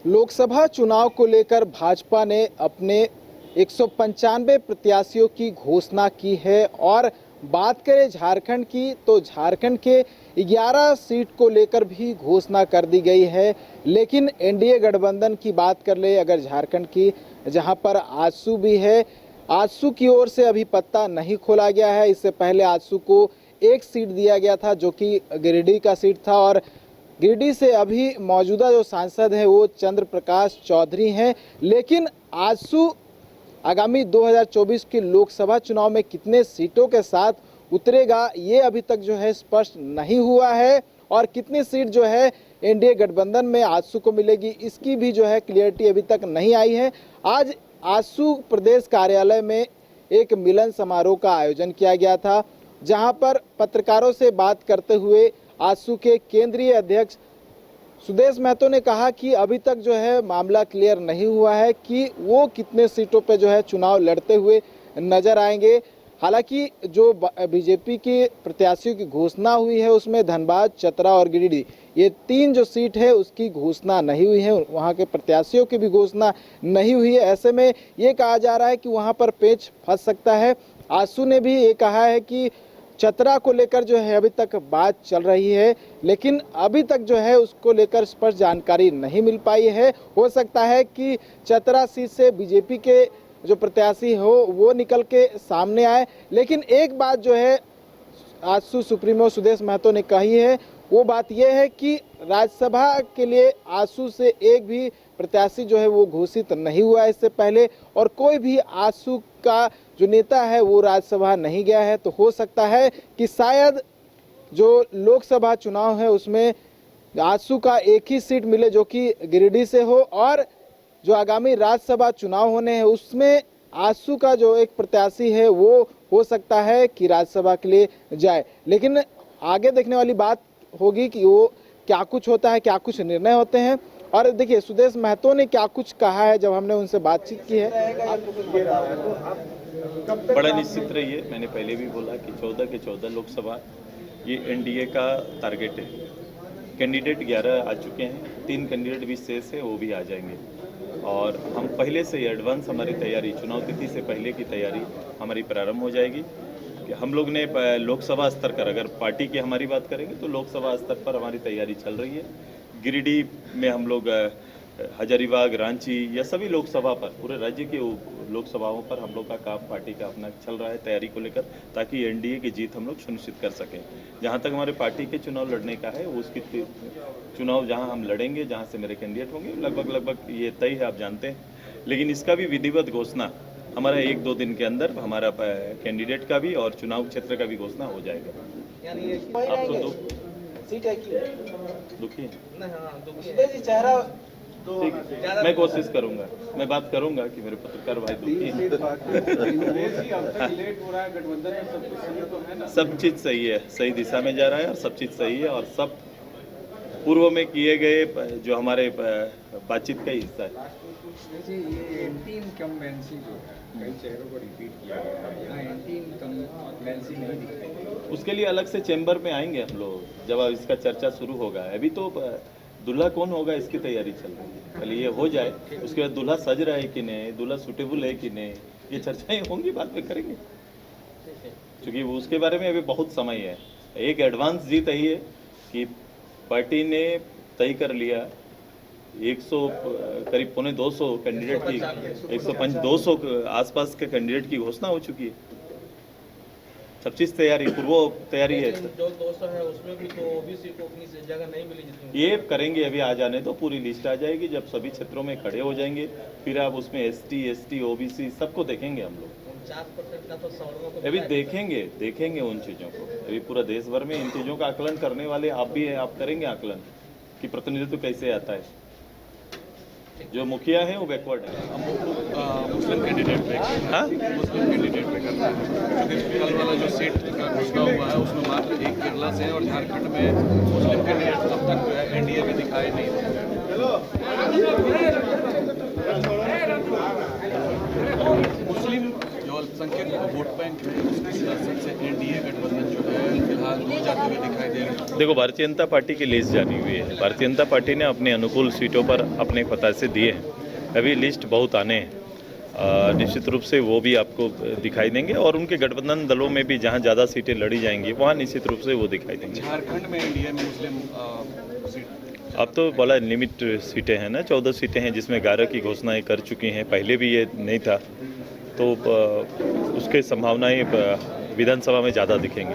लोकसभा चुनाव को लेकर भाजपा ने अपने 195 प्रत्याशियों की घोषणा की है और बात करें झारखंड की तो झारखंड के 11 सीट को लेकर भी घोषणा कर दी गई है। लेकिन एनडीए गठबंधन की बात कर ले अगर झारखंड की, जहां पर आजसू भी है, आजसू की ओर से अभी पत्ता नहीं खोला गया है। इससे पहले आजसू को एक सीट दिया गया था जो कि गिरिडीह का सीट था और गिरिडीह से अभी मौजूदा जो सांसद हैं वो चंद्र प्रकाश चौधरी हैं। लेकिन आजसू आगामी 2024 के लोकसभा चुनाव में कितने सीटों के साथ उतरेगा ये अभी तक जो है स्पष्ट नहीं हुआ है और कितनी सीट जो है एनडीए गठबंधन में आजसू को मिलेगी इसकी भी जो है क्लियरिटी अभी तक नहीं आई है। आज आजसू प्रदेश कार्यालय में एक मिलन समारोह का आयोजन किया गया था, जहां पर पत्रकारों से बात करते हुए आजसू के केंद्रीय अध्यक्ष सुदेश महतो ने कहा कि अभी तक जो है मामला क्लियर नहीं हुआ है कि वो कितने सीटों पे जो है चुनाव लड़ते हुए नजर आएंगे। हालांकि जो बीजेपी के प्रत्याशियों की घोषणा हुई है उसमें धनबाद, चतरा और गिरिडीह ये 3 जो सीट है उसकी घोषणा नहीं हुई है, वहाँ के प्रत्याशियों की भी घोषणा नहीं हुई है। ऐसे में ये कहा जा रहा है कि वहाँ पर पेच फंस सकता है। आजसू ने भी ये कहा है कि चतरा को लेकर जो है अभी तक बात चल रही है, लेकिन अभी तक जो है उसको लेकर स्पष्ट जानकारी नहीं मिल पाई है। हो सकता है कि चतरा सीट से बीजेपी के जो प्रत्याशी हो वो निकल के सामने आए। लेकिन एक बात जो है आजसू सुप्रीमो सुदेश महतो ने कही है वो बात यह है कि राज्यसभा के लिए आजसू से एक भी प्रत्याशी जो है वो घोषित नहीं हुआ है इससे पहले, और कोई भी आजसू का जो नेता है वो राज्यसभा नहीं गया है। तो हो सकता है कि शायद जो लोकसभा चुनाव है उसमें आजसू का एक ही सीट मिले जो कि गिरिडीह से हो, और जो आगामी राज्यसभा चुनाव होने हैं उसमें आजसू का जो एक प्रत्याशी है वो हो सकता है कि राज्यसभा के लिए जाए। लेकिन आगे देखने वाली बात होगी कि वो क्या कुछ होता है, क्या कुछ निर्णय होते हैं। और देखिए सुदेश महतो ने क्या कुछ कहा है जब हमने उनसे बातचीत की है। बड़ा निश्चित रही है, मैंने पहले भी बोला कि 14 के 14 लोकसभा ये एनडीए का टारगेट है। कैंडिडेट 11 आ चुके हैं, 3 कैंडिडेट भी शेष है, वो भी आ जाएंगे। और हम पहले से एडवांस हमारी तैयारी, चुनाव तिथि से पहले की तैयारी हमारी प्रारंभ हो जाएगी। कि हम लोग ने लोकसभा स्तर पर, अगर पार्टी की हमारी बात करेंगे तो लोकसभा स्तर पर हमारी तैयारी चल रही है। गिरिडीह में हम लोग हजारीबाग, रांची या सभी लोकसभा पर, पूरे राज्य के लोकसभाओं पर हम लोग का काम पार्टी का अपना चल रहा है तैयारी को लेकर, ताकि एनडीए की जीत हम लोग सुनिश्चित कर सकें। जहां तक हमारे पार्टी के चुनाव लड़ने का है उसकी चुनाव जहां हम लड़ेंगे, जहां से मेरे कैंडिडेट होंगे, लगभग ये तय है, आप जानते हैं। लेकिन इसका भी विधिवत घोषणा हमारा 1-2 दिन के अंदर हमारा कैंडिडेट का भी और चुनाव क्षेत्र का भी घोषणा हो जाएगा। आपको दुखी है? ठीक है, मैं कोशिश करूंगा, मैं बात करूंगा कि मेरे पत्रकार भाई दुखी हैं। सब चीज सही है, सही दिशा में जा रहा है और सब चीज सही है और सब पूर्व में किए गए जो हमारे बातचीत का हिस्सा है। ये एंटी इनकम्बेंसी जो है कई चेहरों को रिपीट किया गया है, यहाँ एंटी इनकम्बेंसी नहीं दिखाई। उसके लिए अलग से चैम्बर में आएंगे हम लोग जब इसका चर्चा शुरू होगा। अभी तो दूल्हा कौन होगा इसकी तैयारी चल रही है, पहले ये हो जाए, उसके बाद दूल्हा सज रहा है कि नहीं, दूल्हा सूटेबल है कि नहीं, ये चर्चाएं होंगी, बाद में करेंगे, क्योंकि उसके बारे में अभी बहुत समय है। एक एडवांस जीत यही है कि पार्टी ने तय कर लिया 100 करीब 250 कैंडिडेट की, 105 200 आसपास के कैंडिडेट की घोषणा हो चुकी है। सब चीज तैयारी, पूर्व तैयारी है। जो 200 है उसमें भी तो ओबीसी को अपनी जगह नहीं मिली जितनी। ये करेंगे, अभी आ जाने तो पूरी लिस्ट आ जाएगी। जब सभी क्षेत्रों में खड़े हो जाएंगे फिर आप उसमें एसटी, ओबीसी सबको देखेंगे हम लोग। 50% का तो सवर्णों को अभी देखेंगे उन चीजों को। अभी पूरा देश भर में इन चीजों का आकलन करने वाले आप भी हैं, आप करेंगे आकलन कि प्रतिनिधित्व कैसे आता है। जो मुखिया है वो बैकवर्ड है। मुस्लिम कैंडिडेट पे, हाँ, मुस्लिम कैंडिडेट पे करना है, क्योंकि कल वाला जो सीट का घोषणा हुआ है उसमें मात्र 1 केरला से, और झारखंड में मुस्लिम कैंडिडेट तब तक जो है एनडीए में दिखाई नहीं दे। मुस्लिम जो अल्पसंख्यक वोट बैंक है उसकी सियासत से एनडीए गठबंधन जो है फिलहाल दूर जाते हुए दिखाई दे रहे हैं? देखो, भारतीय जनता पार्टी की लिस्ट जारी हुई है। भारतीय जनता पार्टी ने अपने अनुकूल सीटों पर अपने प्रत्याशी दिए हैं। अभी लिस्ट बहुत आने हैं। निश्चित रूप से वो भी आपको दिखाई देंगे और उनके गठबंधन दलों में भी जहां ज़्यादा सीटें लड़ी जाएंगी वहां निश्चित रूप से वो दिखाई देंगे। झारखंड में एनडीए में मुस्लिम सीट अब तो बड़ा लिमिट सीटें हैं ना, 14 सीटें हैं जिसमें 11 की घोषणाएं कर चुकी हैं। पहले भी ये नहीं था, तो उसके संभावनाएं विधानसभा में ज़्यादा दिखेंगी।